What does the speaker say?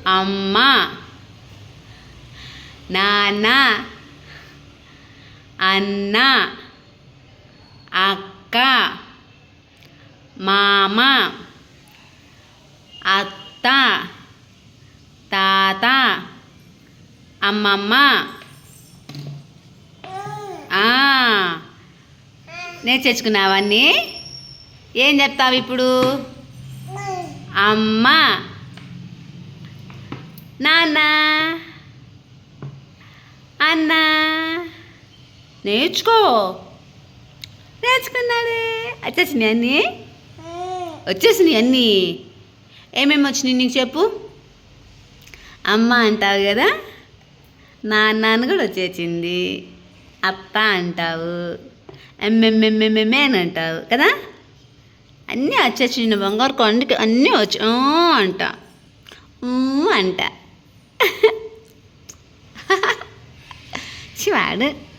అమ్మ, నాన్న, అన్న, అక్క, మామ, అత్త, తాత, అమ్మమ్మ. నేర్చేసుకున్నావన్నీ. ఏం చెప్తావు ఇప్పుడు? అమ్మ, నాన్న, అన్న. నేర్చుకున్నాడే. వచ్చేసినాయి అన్నీ. వచ్చేసినాయి అన్నీ. ఏమేమి వచ్చినాయి నీకు చెప్పు. అమ్మ అంటావు కదా, నాన్న అని కూడా వచ్చేసింది. అత్త అంటావు, ఎమ్మెమ్మెమ్మెమ్మె అని అంటావు కదా. అన్నీ వచ్చేసింది బంగారు కొండకి. అన్నీ వచ్చి అంట అంట. శివాడు.